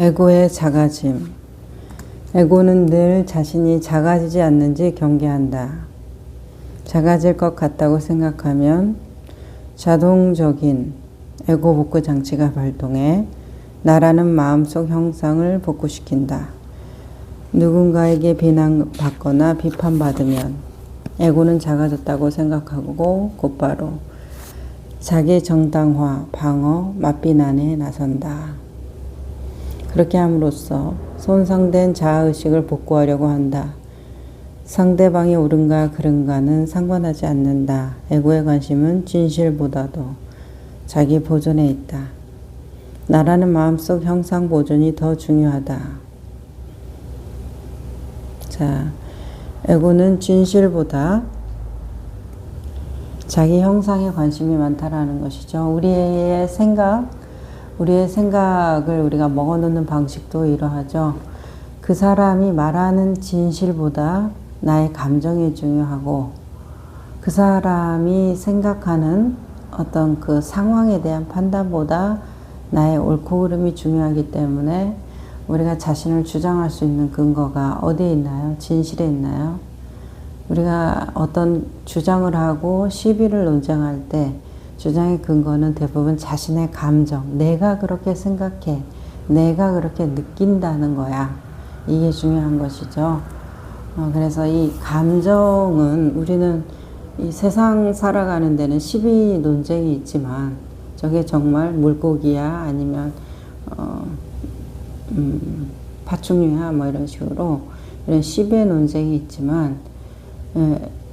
에고의 작아짐. 에고는 늘 자신이 작아지지 않는지 경계한다. 작아질 것 같다고 생각하면 자동적인 에고 복구 장치가 발동해 나라는 마음속 형상을 복구시킨다. 누군가에게 비난받거나 비판받으면 에고는 작아졌다고 생각하고 곧바로 자기 정당화, 방어, 맞비난에 나선다. 그렇게 함으로써 손상된 자아의식을 복구하려고 한다. 상대방이 옳은가 그른가는 상관하지 않는다. 에고의 관심은 진실보다도 자기 보존에 있다. 나라는 마음속 형상 보존이 더 중요하다. 자, 에고는 진실보다 자기 형상에 관심이 많다라는 것이죠. 우리의 생각을 우리가 먹어놓는 방식도 이러하죠. 그 사람이 말하는 진실보다 나의 감정이 중요하고 그 사람이 생각하는 어떤 그 상황에 대한 판단보다 나의 옳고 그름이 중요하기 때문에 우리가 자신을 주장할 수 있는 근거가 어디에 있나요? 진실에 있나요? 우리가 어떤 주장을 하고 시비를 논쟁할 때 주장의 근거는 대부분 자신의 감정, 내가 그렇게 생각해, 내가 그렇게 느낀다는 거야. 이게 중요한 것이죠. 그래서 이 감정은 우리는 이 세상 살아가는 데는 시비 논쟁이 있지만 저게 정말 물고기야 아니면 파충류야 뭐 이런 식으로 이런 시비의 논쟁이 있지만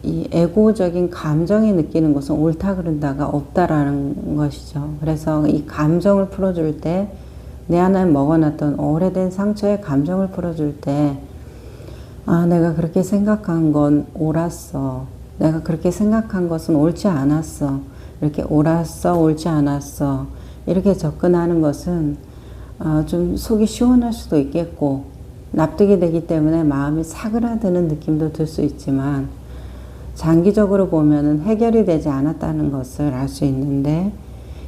이 에고적인 감정이 느끼는 것은 옳다 그른다가 없다라는 것이죠. 그래서 이 감정을 풀어줄 때 내 안에 먹어놨던 오래된 상처의 감정을 풀어줄 때 내가 그렇게 생각한 건 옳았어. 내가 그렇게 생각한 것은 옳지 않았어. 이렇게 옳았어, 옳지 않았어. 이렇게 접근하는 것은 좀 속이 시원할 수도 있겠고 납득이 되기 때문에 마음이 사그라드는 느낌도 들 수 있지만 장기적으로 보면은 해결이 되지 않았다는 것을 알 수 있는데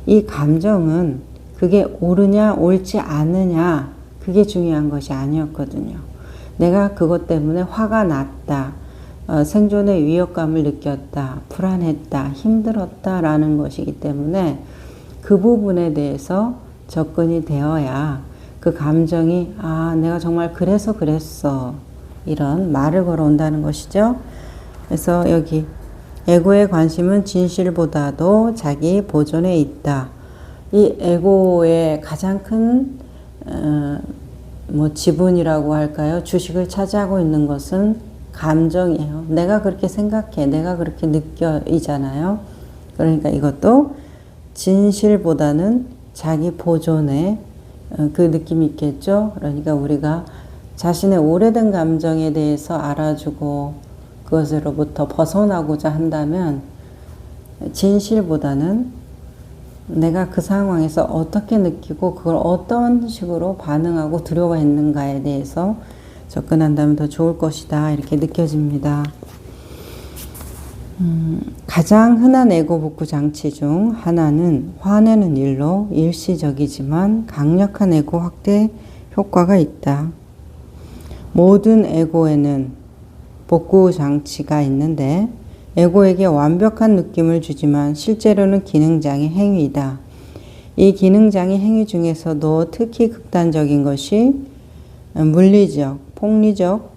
이 감정은 그게 옳으냐 옳지 않느냐 그게 중요한 것이 아니었거든요. 내가 그것 때문에 화가 났다. 생존의 위협감을 느꼈다. 불안했다. 힘들었다라는 것이기 때문에 그 부분에 대해서 접근이 되어야 그 감정이 내가 정말 그래서 그랬어. 이런 말을 걸어온다는 것이죠. 그래서 여기 에고의 관심은 진실보다도 자기 보존에 있다. 이 에고의 가장 큰 지분이라고 할까요? 주식을 차지하고 있는 것은 감정이에요. 내가 그렇게 생각해, 내가 그렇게 느껴 이잖아요. 그러니까 이것도 진실보다는 자기 보존에 그 느낌이 있겠죠. 그러니까 우리가 자신의 오래된 감정에 대해서 알아주고 그것으로부터 벗어나고자 한다면 진실보다는 내가 그 상황에서 어떻게 느끼고 그걸 어떤 식으로 반응하고 두려워했는가에 대해서 접근한다면 더 좋을 것이다. 이렇게 느껴집니다. 가장 흔한 에고 복구 장치 중 하나는 화내는 일로 일시적이지만 강력한 에고 확대 효과가 있다. 모든 에고에는 복구 장치가 있는데 에고에게 완벽한 느낌을 주지만 실제로는 기능장애 행위이다. 이 기능장애 행위 중에서도 특히 극단적인 것이 물리적, 폭력,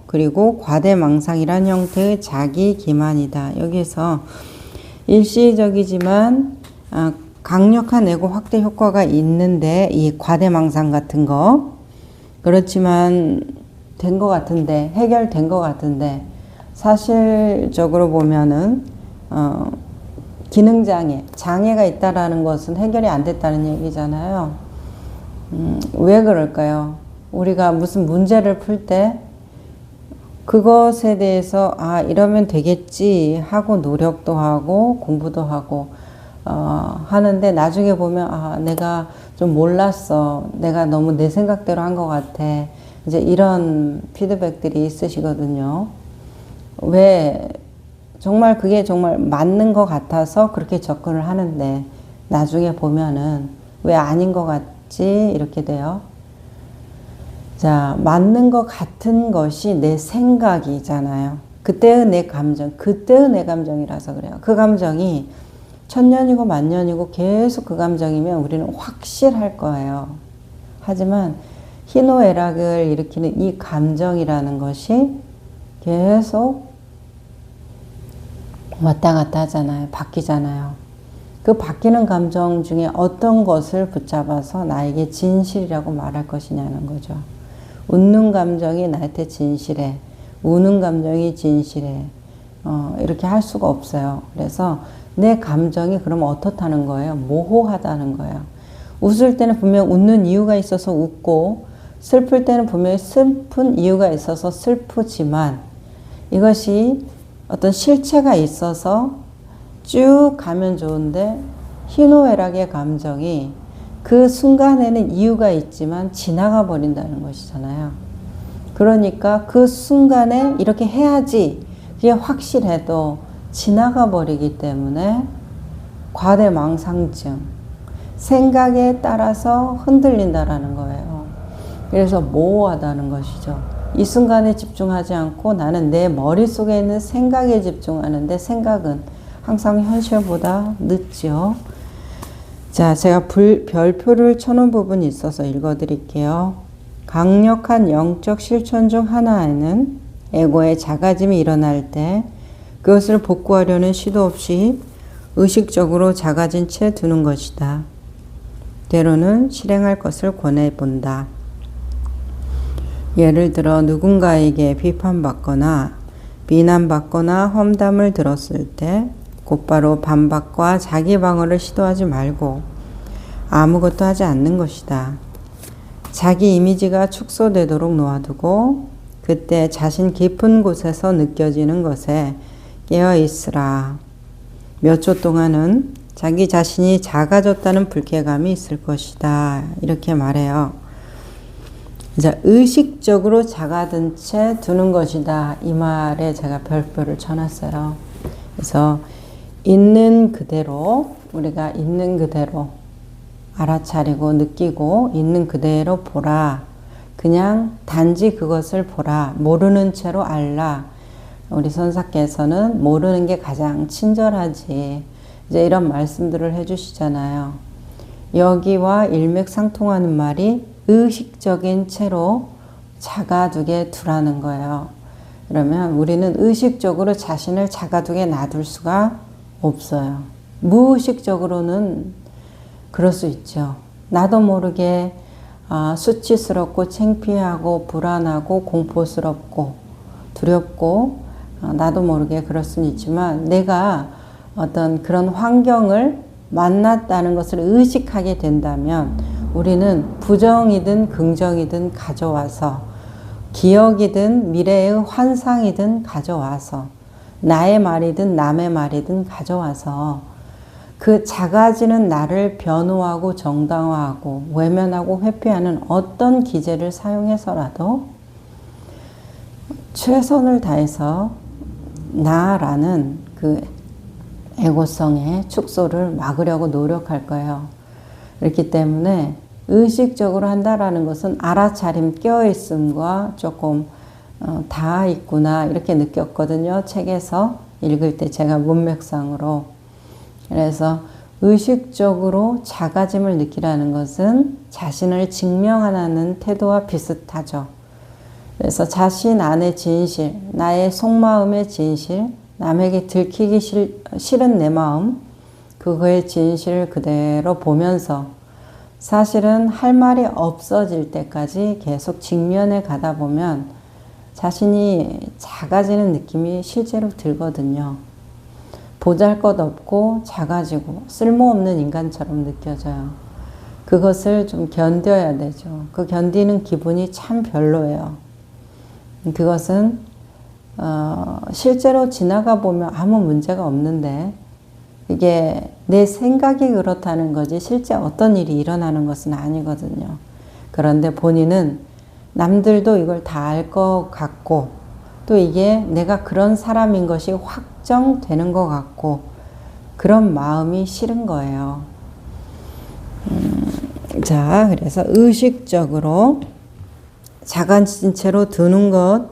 그리고 과대망상이란 형태의 자기 기만이다. 여기서 일시적이지만 강력한 에고 확대 효과가 있는데 이 과대망상 같은 거 그렇지만 된 것 같은데 해결된 것 같은데 사실적으로 보면은 기능장애, 장애가 있다라는 것은 해결이 안 됐다는 얘기잖아요. 왜 그럴까요? 우리가 무슨 문제를 풀 때 그것에 대해서 이러면 되겠지 하고 노력도 하고 공부도 하고 하는데 나중에 보면 내가 좀 몰랐어. 내가 너무 내 생각대로 한 것 같아. 이제 이런 피드백들이 있으시거든요. 왜 정말 그게 정말 맞는 것 같아서 그렇게 접근을 하는데 나중에 보면은 왜 아닌 것 같지? 이렇게 돼요. 자, 맞는 것 같은 것이 내 생각이잖아요. 그때의 내 감정이라서 그래요. 그 감정이 천년이고 만년이고 계속 그 감정이면 우리는 확실할 거예요. 하지만 희노애락을 일으키는 이 감정이라는 것이 계속 왔다 갔다 하잖아요. 바뀌잖아요. 그 바뀌는 감정 중에 어떤 것을 붙잡아서 나에게 진실이라고 말할 것이냐는 거죠. 웃는 감정이 나한테 진실해. 우는 감정이 진실해. 이렇게 할 수가 없어요. 그래서 내 감정이 그러면 어떻다는 거예요? 모호하다는 거예요. 웃을 때는 분명 웃는 이유가 있어서 웃고, 슬플 때는 분명히 슬픈 이유가 있어서 슬프지만, 이것이 어떤 실체가 있어서 쭉 가면 좋은데, 희노애락의 감정이 그 순간에는 이유가 있지만 지나가 버린다는 것이잖아요. 그러니까 그 순간에 이렇게 해야지 그게 확실해도 지나가 버리기 때문에 과대망상증, 생각에 따라서 흔들린다라는 거예요. 그래서 모호하다는 것이죠. 이 순간에 집중하지 않고 나는 내 머릿속에 있는 생각에 집중하는데 생각은 항상 현실보다 늦죠. 자, 제가 별표를 쳐놓은 부분이 있어서 읽어드릴게요. 강력한 영적 실천 중 하나에는 에고의 작아짐이 일어날 때 그것을 복구하려는 시도 없이 의식적으로 작아진 채 두는 것이다. 때로는 실행할 것을 권해본다. 예를 들어 누군가에게 비판받거나 비난받거나 험담을 들었을 때 곧바로 반박과 자기 방어를 시도하지 말고 아무것도 하지 않는 것이다. 자기 이미지가 축소되도록 놓아두고 그때 자신 깊은 곳에서 느껴지는 것에 깨어 있으라. 몇 초 동안은 자기 자신이 작아졌다는 불쾌감이 있을 것이다. 이렇게 말해요. 이제 의식적으로 작아든 채 두는 것이다. 이 말에 제가 별표를 쳐놨어요. 그래서 있는 그대로, 우리가 있는 그대로 알아차리고 느끼고 있는 그대로 보라. 그냥 단지 그것을 보라. 모르는 채로 알라. 우리 선사께서는 모르는 게 가장 친절하지. 이제 이런 말씀들을 해주시잖아요. 여기와 일맥상통하는 말이 의식적인 채로 작아두게 두라는 거예요. 그러면 우리는 의식적으로 자신을 작아두게 놔둘 수가 없어요. 무의식적으로는 그럴 수 있죠. 나도 모르게 수치스럽고 창피하고 불안하고 공포스럽고 두렵고 나도 모르게 그럴 수는 있지만 내가 어떤 그런 환경을 만났다는 것을 의식하게 된다면 우리는 부정이든 긍정이든 가져와서 기억이든 미래의 환상이든 가져와서 나의 말이든 남의 말이든 가져와서 그 작아지는 나를 변호하고 정당화하고 외면하고 회피하는 어떤 기제를 사용해서라도 최선을 다해서 나라는 그 에고성의 축소를 막으려고 노력할 거예요. 그렇기 때문에 의식적으로 한다라는 것은 알아차림, 깨어있음과 조금 닿아 있구나 이렇게 느꼈거든요. 책에서 읽을 때 제가 문맥상으로. 그래서 의식적으로 작아짐을 느끼라는 것은 자신을 증명하는 태도와 비슷하죠. 그래서 자신 안의 진실, 나의 속마음의 진실, 남에게 들키기 싫은 내 마음, 그거의 진실을 그대로 보면서 사실은 할 말이 없어질 때까지 계속 직면해 가다 보면 자신이 작아지는 느낌이 실제로 들거든요. 보잘것없고 작아지고 쓸모없는 인간처럼 느껴져요. 그것을 좀 견뎌야 되죠. 그 견디는 기분이 참 별로예요. 그것은 실제로 지나가 보면 아무 문제가 없는데 이게 내 생각이 그렇다는 거지 실제 어떤 일이 일어나는 것은 아니거든요. 그런데 본인은 남들도 이걸 다 알 것 같고 또 이게 내가 그런 사람인 것이 확정되는 것 같고 그런 마음이 싫은 거예요. 자, 그래서 의식적으로 작아진 채로 두는 것,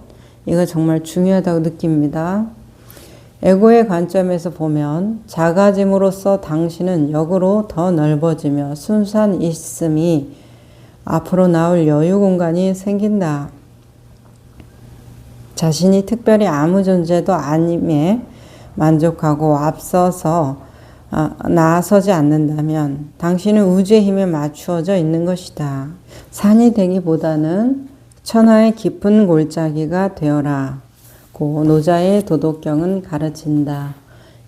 이거 정말 중요하다고 느낍니다. 에고의 관점에서 보면 작아짐으로써 당신은 역으로 더 넓어지며 순수한 있음이 앞으로 나올 여유 공간이 생긴다. 자신이 특별히 아무 존재도 아님에 만족하고 앞서서 나서지 않는다면 당신은 우주의 힘에 맞추어져 있는 것이다. 산이 되기보다는 천하의 깊은 골짜기가 되어라. 고 노자의 도덕경은 가르친다.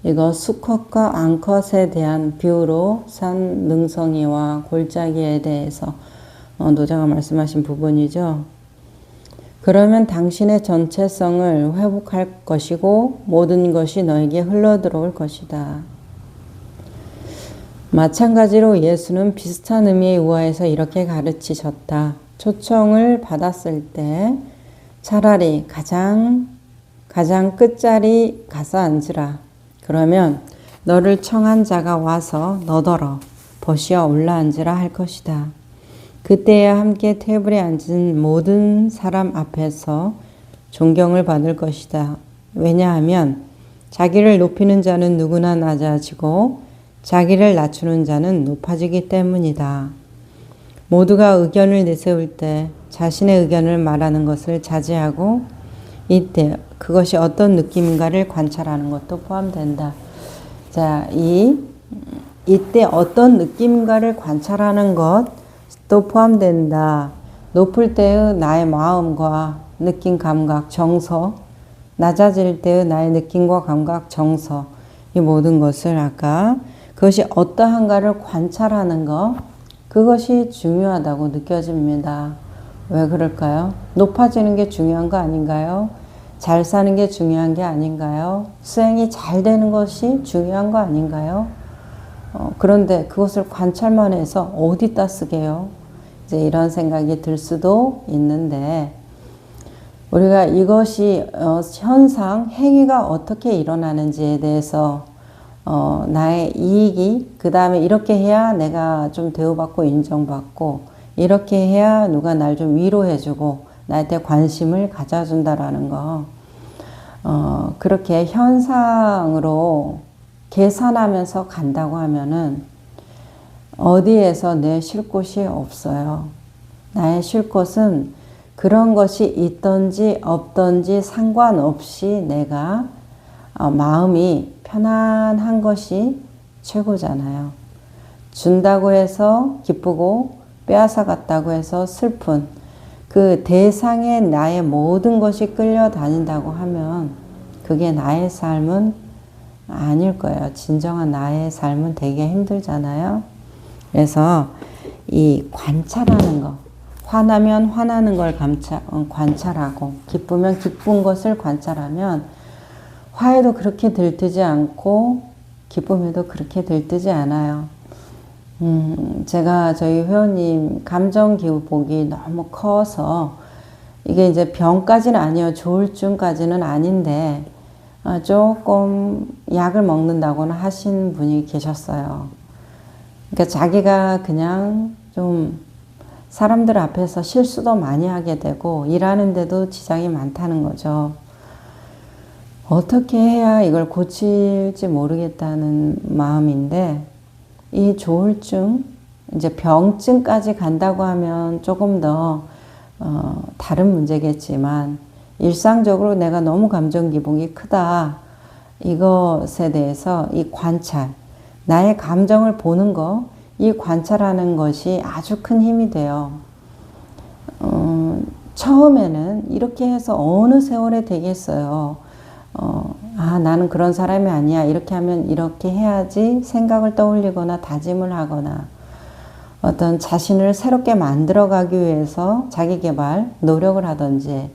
이거 수컷과 암컷에 대한 비유로 산 능성이와 골짜기에 대해서 노자가 말씀하신 부분이죠. 그러면 당신의 전체성을 회복할 것이고 모든 것이 너에게 흘러들어올 것이다. 마찬가지로 예수는 비슷한 의미의 우화에서 이렇게 가르치셨다. 초청을 받았을 때 차라리 가장 끝자리 가서 앉으라. 그러면 너를 청한 자가 와서 너더러 버시어 올라앉으라 할 것이다. 그때야 함께 테이블에 앉은 모든 사람 앞에서 존경을 받을 것이다. 왜냐하면 자기를 높이는 자는 누구나 낮아지고 자기를 낮추는 자는 높아지기 때문이다. 모두가 의견을 내세울 때 자신의 의견을 말하는 것을 자제하고 이때 그것이 어떤 느낌인가를 관찰하는 것도 포함된다. 자, 이때 어떤 느낌인가를 관찰하는 것도 포함된다. 높을 때의 나의 마음과 느낌, 감각, 정서, 낮아질 때의 나의 느낌과 감각, 정서, 이 모든 것을 아까 그것이 어떠한가를 관찰하는 것, 그것이 중요하다고 느껴집니다. 왜 그럴까요? 높아지는 게 중요한 거 아닌가요? 잘 사는 게 중요한 게 아닌가요? 수행이 잘 되는 것이 중요한 거 아닌가요? 그런데 그것을 관찰만 해서 어디다 쓰게요? 이제 이런 생각이 들 수도 있는데, 우리가 이것이 현상, 행위가 어떻게 일어나는지에 대해서 나의 이익이, 그 다음에 이렇게 해야 내가 좀 대우받고 인정받고, 이렇게 해야 누가 날 좀 위로해주고 나한테 관심을 가져준다라는 거, 그렇게 현상으로 계산하면서 간다고 하면은 어디에서 내 쉴 곳이 없어요. 나의 쉴 곳은 그런 것이 있든지 없든지 상관없이 내가 마음이 편안한 것이 최고잖아요. 준다고 해서 기쁘고 빼앗아갔다고 해서 슬픈 그 대상에 나의 모든 것이 끌려다닌다고 하면 그게 나의 삶은 아닐 거예요. 진정한 나의 삶은 되게 힘들잖아요. 그래서 이 관찰하는 거, 화나면 화나는 걸 관찰하고 기쁘면 기쁜 것을 관찰하면 화에도 그렇게 들뜨지 않고 기쁨에도 그렇게 들뜨지 않아요. 제가 저희 회원님 감정 기복이 너무 커서 이게 이제 병까지는 아니에요. 조울증까지는 아닌데 조금 약을 먹는다고는 하신 분이 계셨어요. 그러니까 자기가 그냥 좀 사람들 앞에서 실수도 많이 하게 되고 일하는데도 지장이 많다는 거죠. 어떻게 해야 이걸 고칠지 모르겠다는 마음인데, 이 조울증, 이제 병증까지 간다고 하면 조금 더 다른 문제겠지만 일상적으로 내가 너무 감정 기복이 크다, 이것에 대해서 이 관찰, 나의 감정을 보는 거, 이 관찰하는 것이 아주 큰 힘이 돼요. 처음에는 이렇게 해서 어느 세월에 되겠어요. 나는 그런 사람이 아니야. 이렇게 하면 이렇게 해야지 생각을 떠올리거나 다짐을 하거나 어떤 자신을 새롭게 만들어가기 위해서 자기 개발, 노력을 하든지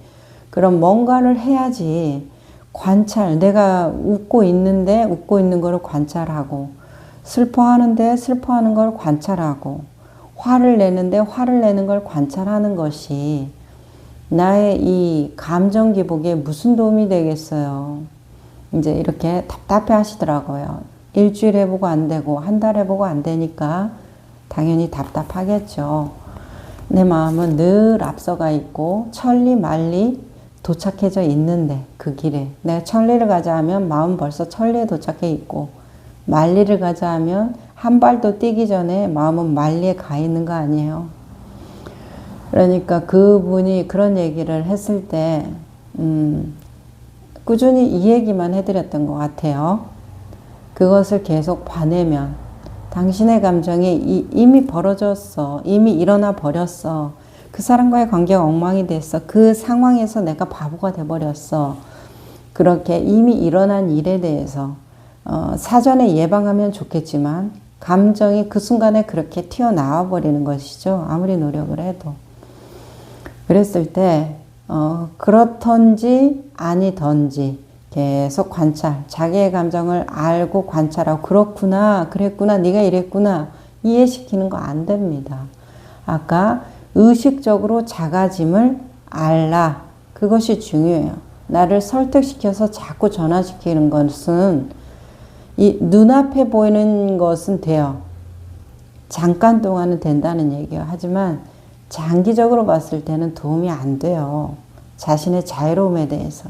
그런 뭔가를 해야지. 관찰, 내가 웃고 있는데 웃고 있는 걸 관찰하고, 슬퍼하는데 슬퍼하는 걸 관찰하고, 화를 내는데 화를 내는 걸 관찰하는 것이 나의 이 감정 기복에 무슨 도움이 되겠어요. 이제 이렇게 답답해 하시더라고요. 일주일 해보고 안 되고 한 달 해보고 안 되니까 당연히 답답하겠죠. 내 마음은 늘 앞서가 있고 천리 만리 도착해져 있는데 그 길에 내가 천리를 가자 하면 마음 벌써 천리에 도착해 있고 만리를 가자 하면 한 발도 뛰기 전에 마음은 만리에 가 있는 거 아니에요. 그러니까 그분이 그런 얘기를 했을 때 꾸준히 이 얘기만 해드렸던 것 같아요. 그것을 계속 봐내면 당신의 감정이 이미 벌어졌어. 이미 일어나 버렸어. 그 사람과의 관계가 엉망이 됐어. 그 상황에서 내가 바보가 돼버렸어. 그렇게 이미 일어난 일에 대해서 사전에 예방하면 좋겠지만 감정이 그 순간에 그렇게 튀어나와 버리는 것이죠. 아무리 노력을 해도. 그랬을 때 그렇던지 아니던지 계속 관찰, 자기의 감정을 알고 관찰하고 그렇구나, 그랬구나, 네가 이랬구나 이해시키는 거 안 됩니다. 아까 의식적으로 작아짐을 알라. 그것이 중요해요. 나를 설득시켜서 자꾸 전환시키는 것은 이 눈앞에 보이는 것은 돼요. 잠깐 동안은 된다는 얘기예요. 하지만 장기적으로 봤을 때는 도움이 안 돼요. 자신의 자유로움에 대해서.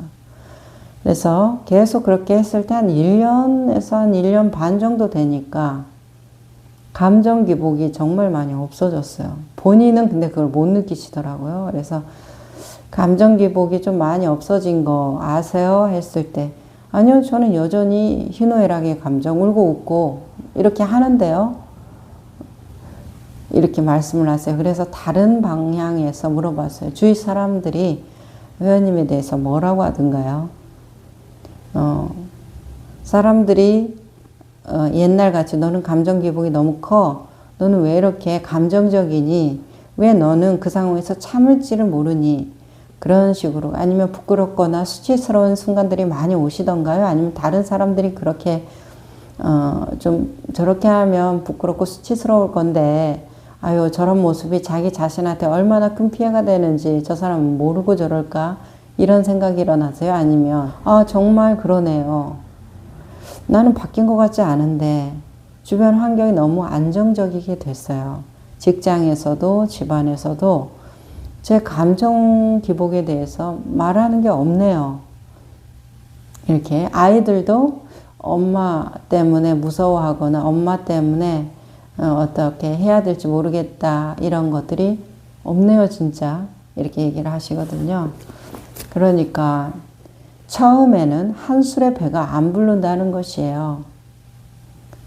그래서 계속 그렇게 했을 때 한 1년에서 한 1년 반 정도 되니까 감정 기복이 정말 많이 없어졌어요. 본인은 근데 그걸 못 느끼시더라고요. 그래서 감정 기복이 좀 많이 없어진 거 아세요? 했을 때 아니요, 저는 여전히 희노애락의 감정 울고 웃고 이렇게 하는데요. 이렇게 말씀을 하세요. 그래서 다른 방향에서 물어봤어요. 주위 사람들이 회원님에 대해서 뭐라고 하던가요? 사람들이 옛날같이 너는 감정 기복이 너무 커. 너는 왜 이렇게 감정적이니? 왜 너는 그 상황에서 참을지를 모르니? 그런 식으로. 아니면 부끄럽거나 수치스러운 순간들이 많이 오시던가요? 아니면 다른 사람들이 그렇게 좀 저렇게 하면 부끄럽고 수치스러울 건데 아유 저런 모습이 자기 자신한테 얼마나 큰 피해가 되는지 저 사람은 모르고 저럴까? 이런 생각이 일어나세요? 아니면 아 정말 그러네요. 나는 바뀐 것 같지 않은데 주변 환경이 너무 안정적이게 됐어요. 직장에서도 집안에서도 제 감정 기복에 대해서 말하는 게 없네요. 이렇게 아이들도 엄마 때문에 무서워하거나 엄마 때문에 어떻게 해야 될지 모르겠다 이런 것들이 없네요 진짜. 이렇게 얘기를 하시거든요. 그러니까 처음에는 한 술의 배가 안 부른다는 것이에요.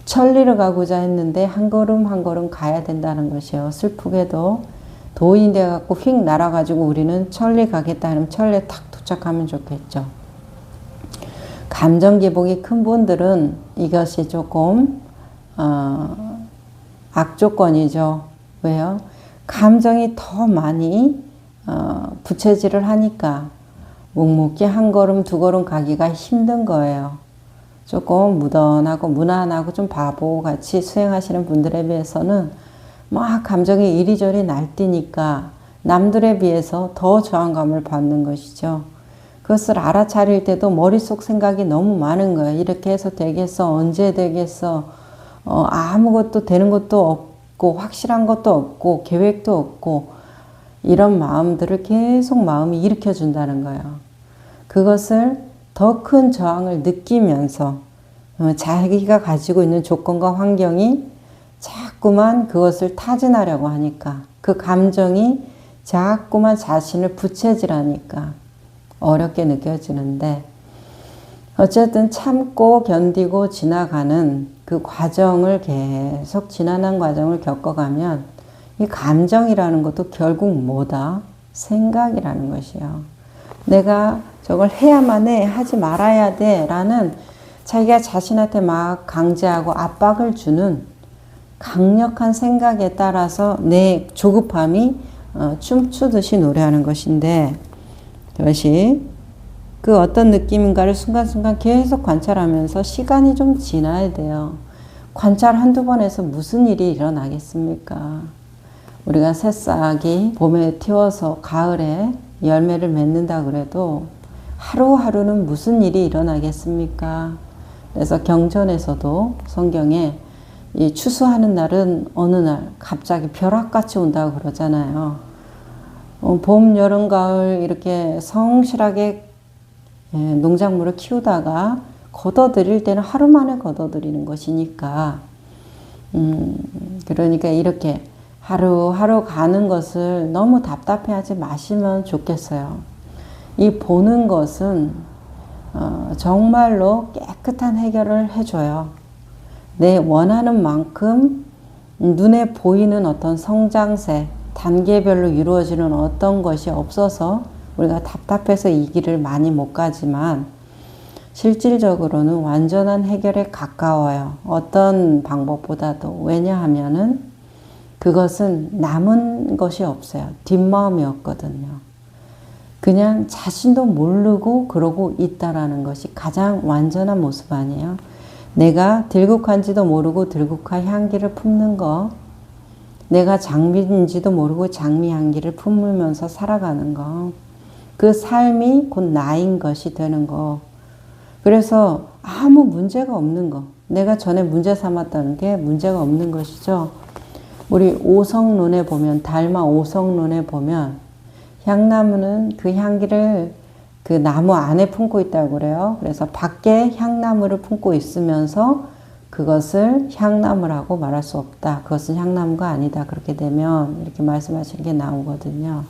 천리를 가고자 했는데 한 걸음 한 걸음 가야 된다는 것이에요. 슬프게도 도인이 돼갖고 휙 날아가지고 우리는 천리 가겠다 하면 천리에 탁 도착하면 좋겠죠. 감정 기복이 큰 분들은 이것이 조금 악조건이죠. 왜요? 감정이 더 많이 부채질을 하니까 묵묵히 한 걸음 두 걸음 가기가 힘든 거예요. 조금 무던하고 무난하고 좀 바보같이 수행하시는 분들에 비해서는 막 감정이 이리저리 날뛰니까 남들에 비해서 더 저항감을 받는 것이죠. 그것을 알아차릴 때도 머릿속 생각이 너무 많은 거예요. 이렇게 해서 되겠어? 언제 되겠어? 아무것도 되는 것도 없고 확실한 것도 없고 계획도 없고 이런 마음들을 계속 마음이 일으켜준다는 거예요. 그것을 더 큰 저항을 느끼면서 자기가 가지고 있는 조건과 환경이 자꾸만 그것을 타진하려고 하니까 그 감정이 자꾸만 자신을 부채질하니까 어렵게 느껴지는데 어쨌든 참고 견디고 지나가는 그 과정을 계속 지난한 과정을 겪어가면 이 감정이라는 것도 결국 뭐다? 생각이라는 것이요. 내가 저걸 해야만 해, 하지 말아야 돼 라는 자기가 자신한테 막 강제하고 압박을 주는 강력한 생각에 따라서 내 조급함이 춤추듯이 노래하는 것인데 그것이 그 어떤 느낌인가를 순간순간 계속 관찰하면서 시간이 좀 지나야 돼요. 관찰 한두 번 해서 무슨 일이 일어나겠습니까? 우리가 새싹이 봄에 튀어서 가을에 열매를 맺는다 그래도 하루하루는 무슨 일이 일어나겠습니까? 그래서 경전에서도 성경에 이 추수하는 날은 어느 날 갑자기 벼락같이 온다고 그러잖아요. 봄, 여름, 가을 이렇게 성실하게 농작물을 키우다가 걷어들일 때는 하루 만에 걷어들이는 것이니까 그러니까 이렇게 하루하루 가는 것을 너무 답답해하지 마시면 좋겠어요. 이 보는 것은 정말로 깨끗한 해결을 해줘요. 내 원하는 만큼 눈에 보이는 어떤 성장세, 단계별로 이루어지는 어떤 것이 없어서 우리가 답답해서 이 길을 많이 못 가지만 실질적으로는 완전한 해결에 가까워요. 어떤 방법보다도. 왜냐하면은 그것은 남은 것이 없어요. 뒷마음이었거든요. 그냥 자신도 모르고 그러고 있다라는 것이 가장 완전한 모습 아니에요. 내가 들국화인지도 모르고 들국화 향기를 품는 거, 내가 장미인지도 모르고 장미 향기를 품으면서 살아가는 거, 그 삶이 곧 나인 것이 되는 거. 그래서 아무 문제가 없는 거, 내가 전에 문제 삼았던 게 문제가 없는 것이죠. 우리 오성론에 보면, 달마 오성론에 보면 향나무는 그 향기를 그 나무 안에 품고 있다고 그래요. 그래서 밖에 향나무를 품고 있으면서 그것을 향나무라고 말할 수 없다. 그것은 향나무가 아니다. 그렇게 되면 이렇게 말씀하시는 게 나오거든요.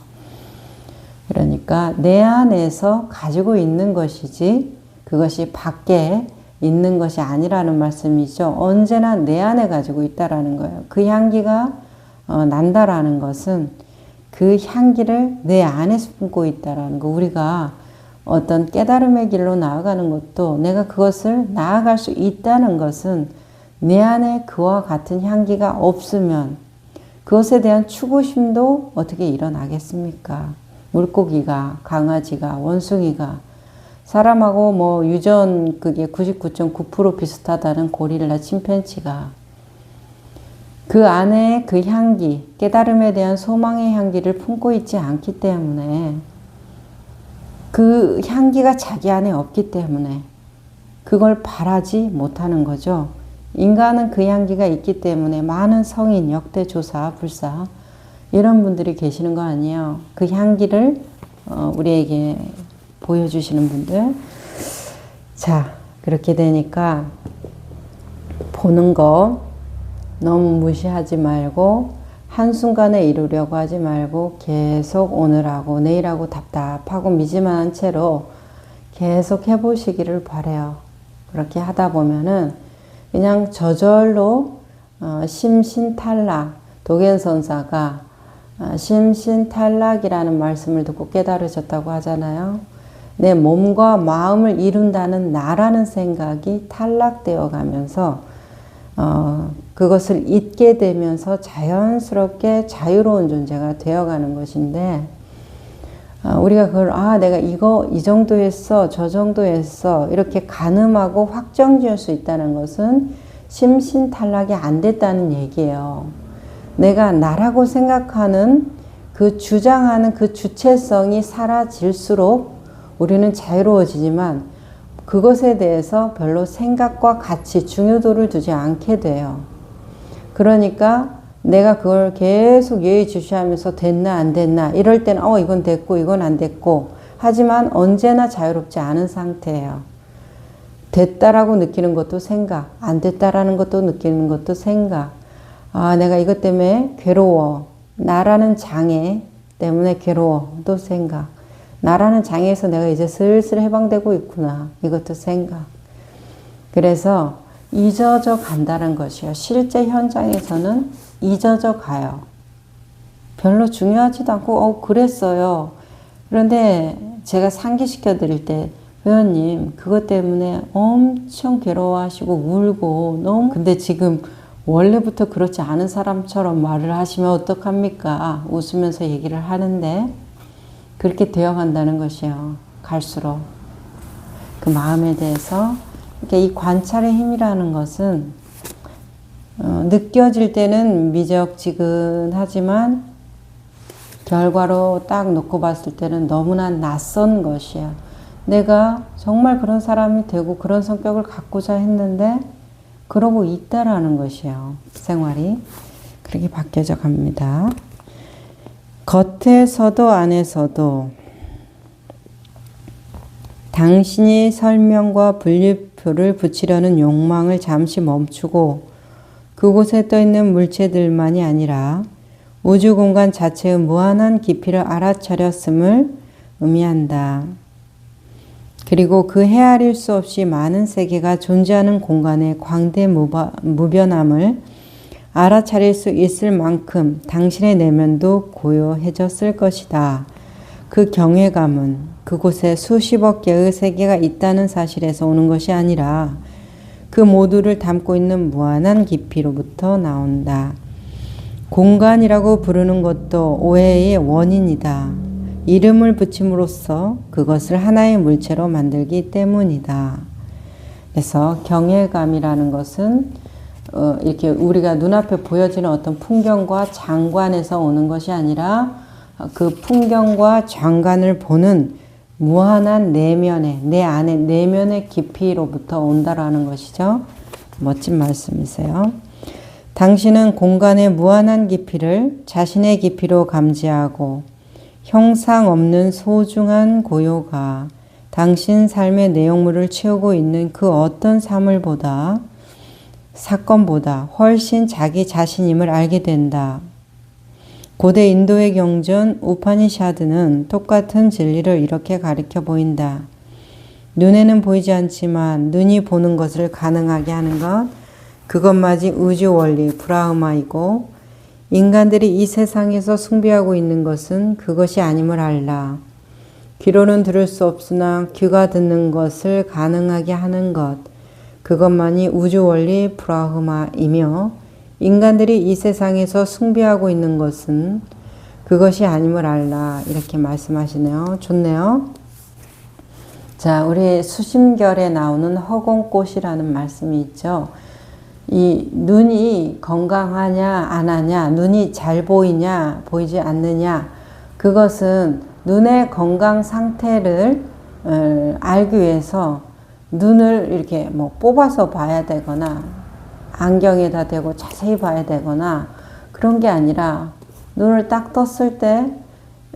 그러니까 내 안에서 가지고 있는 것이지 그것이 밖에 있는 것이 아니라는 말씀이죠. 언제나 내 안에 가지고 있다라는 거예요. 그 향기가 난다라는 것은 그 향기를 내 안에서 품고 있다라는 거. 우리가 어떤 깨달음의 길로 나아가는 것도 내가 그것을 나아갈 수 있다는 것은 내 안에 그와 같은 향기가 없으면 그것에 대한 추구심도 어떻게 일어나겠습니까? 물고기가, 강아지가, 원숭이가 사람하고 뭐 유전 그게 99.9% 비슷하다는 고릴라, 침팬지가 그 안에 그 향기, 깨달음에 대한 소망의 향기를 품고 있지 않기 때문에 그 향기가 자기 안에 없기 때문에 그걸 바라지 못하는 거죠. 인간은 그 향기가 있기 때문에 많은 성인, 역대 조사, 불사 이런 분들이 계시는 거 아니에요. 그 향기를 우리에게 보여주시는 분들. 자, 그렇게 되니까 보는 거 너무 무시하지 말고 한순간에 이루려고 하지 말고 계속 오늘하고 내일하고 답답하고 미지근한 채로 계속 해보시기를 바라요. 그렇게 하다 보면은 그냥 저절로 심신탈락, 도견선사가 심신탈락이라는 말씀을 듣고 깨달으셨다고 하잖아요. 내 몸과 마음을 이룬다는 나라는 생각이 탈락되어 가면서 그것을 잊게 되면서 자연스럽게 자유로운 존재가 되어가는 것인데 우리가 그걸 내가 이거 이 정도 했어 저 정도 했어 이렇게 가늠하고 확정 지을 수 있다는 것은 심신탈락이 안 됐다는 얘기예요. 내가 나라고 생각하는 그 주장하는 그 주체성이 사라질수록 우리는 자유로워지지만 그것에 대해서 별로 생각과 가치, 중요도를 두지 않게 돼요. 그러니까 내가 그걸 계속 예의주시하면서 됐나 안 됐나 이럴 때는 이건 됐고 이건 안 됐고 하지만 언제나 자유롭지 않은 상태예요. 됐다라고 느끼는 것도 생각, 안 됐다라는 것도 느끼는 것도 생각. 내가 이것 때문에 괴로워. 나라는 장애 때문에 괴로워. 또 생각. 나라는 장애에서 내가 이제 슬슬 해방되고 있구나. 이것도 생각. 그래서 잊어져 간다는 것이요. 실제 현장에서는 잊어져 가요. 별로 중요하지도 않고 그랬어요. 그런데 제가 상기시켜 드릴 때 회원님 그것 때문에 엄청 괴로워하시고 울고 너무 근데 지금 원래부터 그렇지 않은 사람처럼 말을 하시면 어떡합니까? 웃으면서 얘기를 하는데 그렇게 되어간다는 것이요. 갈수록 그 마음에 대해서 이렇게 이 관찰의 힘이라는 것은 느껴질 때는 미적지근하지만 결과로 딱 놓고 봤을 때는 너무나 낯선 것이야. 내가 정말 그런 사람이 되고 그런 성격을 갖고자 했는데 그러고 있다라는 것이에요. 생활이. 그렇게 바뀌어져 갑니다. 겉에서도 안에서도 당신이 설명과 분류표를 붙이려는 욕망을 잠시 멈추고 그곳에 떠있는 물체들만이 아니라 우주 공간 자체의 무한한 깊이를 알아차렸음을 의미한다. 그리고 그 헤아릴 수 없이 많은 세계가 존재하는 공간의 광대 무변함을 알아차릴 수 있을 만큼 당신의 내면도 고요해졌을 것이다. 그 경외감은 그곳에 수십억 개의 세계가 있다는 사실에서 오는 것이 아니라 그 모두를 담고 있는 무한한 깊이로부터 나온다. 공간이라고 부르는 것도 오해의 원인이다. 이름을 붙임으로써 그것을 하나의 물체로 만들기 때문이다. 그래서 경외감이라는 것은 이렇게 우리가 눈앞에 보여지는 어떤 풍경과 장관에서 오는 것이 아니라 그 풍경과 장관을 보는 무한한 내면의, 내 안에 내면의 깊이로부터 온다라는 것이죠. 멋진 말씀이세요. 당신은 공간의 무한한 깊이를 자신의 깊이로 감지하고 형상 없는 소중한 고요가 당신 삶의 내용물을 채우고 있는 그 어떤 사건보다 훨씬 자기 자신임을 알게 된다. 고대 인도의 경전 우파니샤드는 똑같은 진리를 이렇게 가르쳐 보인다. 눈에는 보이지 않지만 눈이 보는 것을 가능하게 하는 것, 그것마저 우주 원리 브라흐마이고 인간들이 이 세상에서 숭배하고 있는 것은 그것이 아님을 알라. 귀로는 들을 수 없으나 귀가 듣는 것을 가능하게 하는 것, 그것만이 우주 원리 브라흐마이며 인간들이 이 세상에서 숭배하고 있는 것은 그것이 아님을 알라. 이렇게 말씀하시네요. 좋네요. 자, 우리 수심결에 나오는 허공꽃이라는 말씀이 있죠. 이 눈이 건강하냐 안 하냐, 눈이 잘 보이냐 보이지 않느냐, 그것은 눈의 건강 상태를 알기 위해서 눈을 이렇게 뭐 뽑아서 봐야 되거나 안경에다 대고 자세히 봐야 되거나 그런 게 아니라 눈을 딱 떴을 때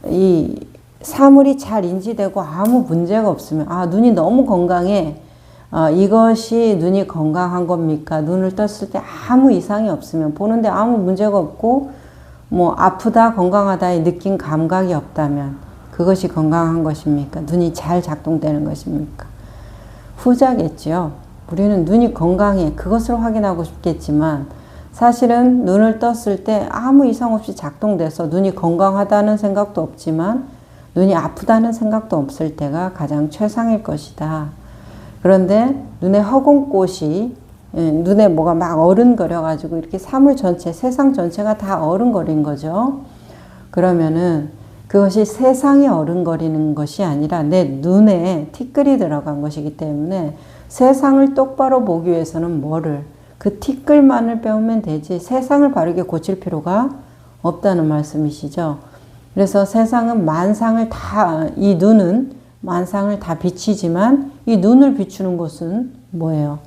이 사물이 잘 인지되고 아무 문제가 없으면, 아, 눈이 너무 건강해, 이것이 눈이 건강한 겁니까? 눈을 떴을 때 아무 이상이 없으면, 보는데 아무 문제가 없고 뭐 아프다 건강하다의 느낀 감각이 없다면 그것이 건강한 것입니까? 눈이 잘 작동되는 것입니까? 후자겠죠. 우리는 눈이 건강해, 그것을 확인하고 싶겠지만 사실은 눈을 떴을 때 아무 이상 없이 작동돼서 눈이 건강하다는 생각도 없지만 눈이 아프다는 생각도 없을 때가 가장 최상일 것이다. 그런데 눈에 허공꽃이, 눈에 뭐가 막 어른거려 가지고 이렇게 사물 전체, 세상 전체가 다 어른거린 거죠. 그러면은 그것이 세상이 어른거리는 것이 아니라 내 눈에 티끌이 들어간 것이기 때문에 세상을 똑바로 보기 위해서는 그 티끌만을 빼오면 되지 세상을 바르게 고칠 필요가 없다는 말씀이시죠. 그래서 세상은 만상을 다, 이 눈은 만상을 다 비치지만 이 눈을 비추는 것은 뭐예요?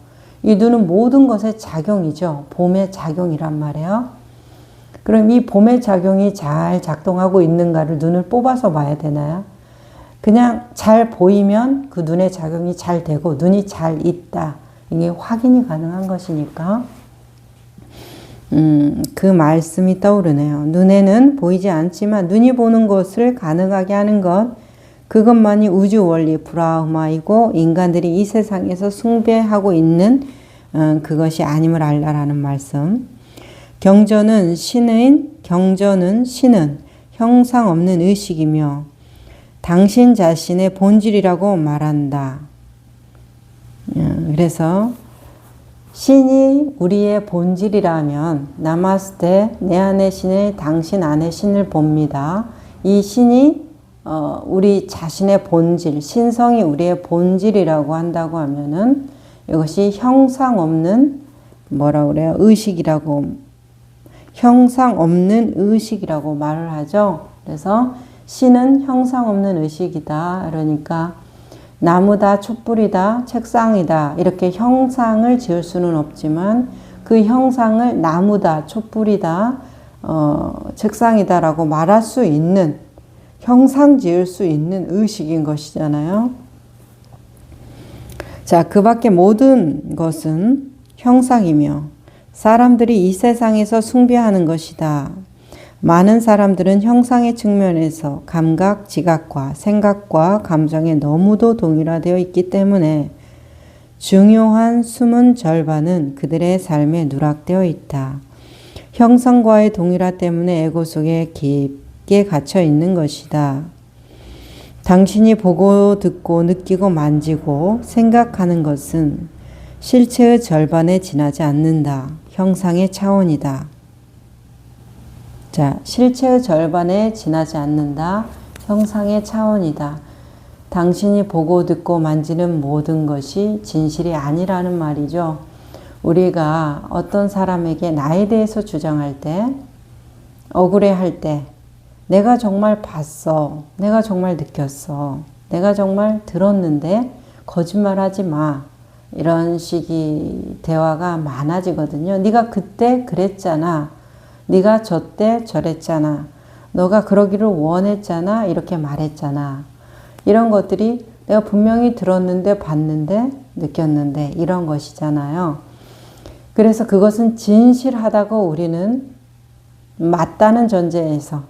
이 눈은 모든 것의 작용이죠. 봄의 작용이란 말이에요. 그럼 이 봄의 작용이 잘 작동하고 있는가를 눈을 뽑아서 봐야 되나요? 그냥 잘 보이면 그 눈의 작용이 잘 되고 눈이 잘 있다. 이게 확인이 가능한 것이니까 그 말씀이 떠오르네요. 눈에는 보이지 않지만 눈이 보는 것을 가능하게 하는 것, 그것만이 우주 원리 브라흐마이고 인간들이 이 세상에서 숭배하고 있는 그것이 아님을 알라라는 말씀. 경전은 신은 형상 없는 의식이며 당신 자신의 본질이라고 말한다. 그래서 신이 우리의 본질이라면 나마스테, 내 안의 신을 당신 안의 신을 봅니다. 이 신이 우리 자신의 본질, 신성이 우리의 본질이라고 한다고 하면은 이것이 형상 없는 형상 없는 의식이라고 말을 하죠. 그래서 신은 형상 없는 의식이다. 그러니까 나무다, 촛불이다, 책상이다 이렇게 형상을 지을 수는 없지만 그 형상을 나무다, 촛불이다, 책상이다라고 말할 수 있는, 형상 지을 수 있는 의식인 것이잖아요. 자, 그 밖에 모든 것은 형상이며 사람들이 이 세상에서 숭배하는 것이다. 많은 사람들은 형상의 측면에서 감각, 지각과 생각과 감정에 너무도 동일화되어 있기 때문에 중요한 숨은 절반은 그들의 삶에 누락되어 있다. 형상과의 동일화 때문에 에고 속에 깊게 갇혀 있는 것이다. 당신이 보고 듣고 느끼고 만지고 생각하는 것은 실체의 절반에 지나지 않는다. 형상의 차원이다. 자, 실체의 절반에 지나지 않는다. 형상의 차원이다. 당신이 보고 듣고 만지는 모든 것이 진실이 아니라는 말이죠. 우리가 어떤 사람에게 나에 대해서 주장할 때, 억울해할 때, 내가 정말 봤어. 내가 정말 느꼈어. 내가 정말 들었는데 거짓말하지 마. 이런 식의 대화가 많아지거든요. 네가 그때 그랬잖아. 네가 저때 저랬잖아. 너가 그러기를 원했잖아. 이렇게 말했잖아. 이런 것들이 내가 분명히 들었는데 봤는데 느꼈는데 이런 것이잖아요. 그래서 그것은 진실하다고 우리는 맞다는 전제에서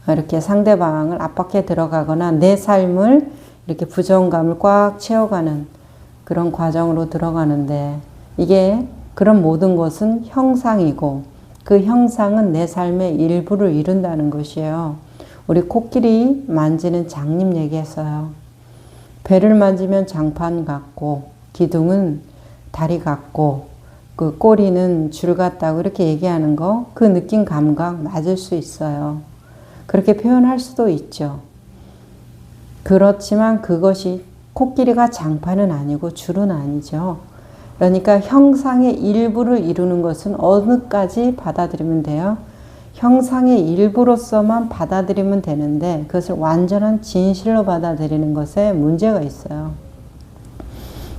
이렇게 상대방을 압박해 들어가거나 내 삶을 이렇게 부정감을 꽉 채워가는 그런 과정으로 들어가는데, 이게 그런 모든 것은 형상이고 그 형상은 내 삶의 일부를 이룬다는 것이에요. 우리 코끼리 만지는 장님 얘기했어요. 배를 만지면 장판 같고 기둥은 다리 같고 그 꼬리는 줄 같다고 이렇게 얘기하는 거, 그 느낀 감각 맞을 수 있어요. 그렇게 표현할 수도 있죠. 그렇지만 그것이 코끼리가 장판은 아니고 줄은 아니죠. 그러니까 형상의 일부를 이루는 것은 어느까지 받아들이면 돼요? 형상의 일부로서만 받아들이면 되는데 그것을 완전한 진실로 받아들이는 것에 문제가 있어요.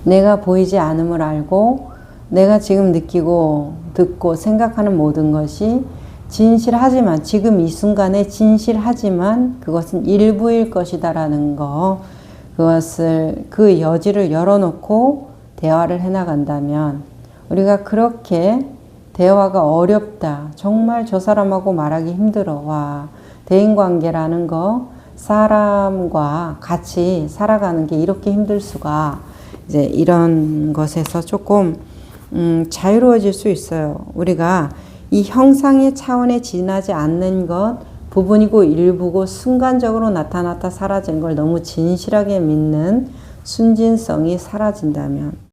내가 보이지 않음을 알고 내가 지금 느끼고 듣고 생각하는 모든 것이 진실하지만, 지금 이 순간에 진실하지만 그것은 일부일 것이다라는 거, 그것을 그 여지를 열어놓고 대화를 해나간다면, 우리가 그렇게 대화가 어렵다, 정말 저 사람하고 말하기 힘들어, 와, 대인관계라는 거, 사람과 같이 살아가는 게 이렇게 힘들 수가, 이제 이런 것에서 조금 자유로워질 수 있어요. 우리가 이 형상의 차원에 지나지 않는 것, 부분이고 일부고 순간적으로 나타났다 사라진 걸 너무 진실하게 믿는 순진성이 사라진다면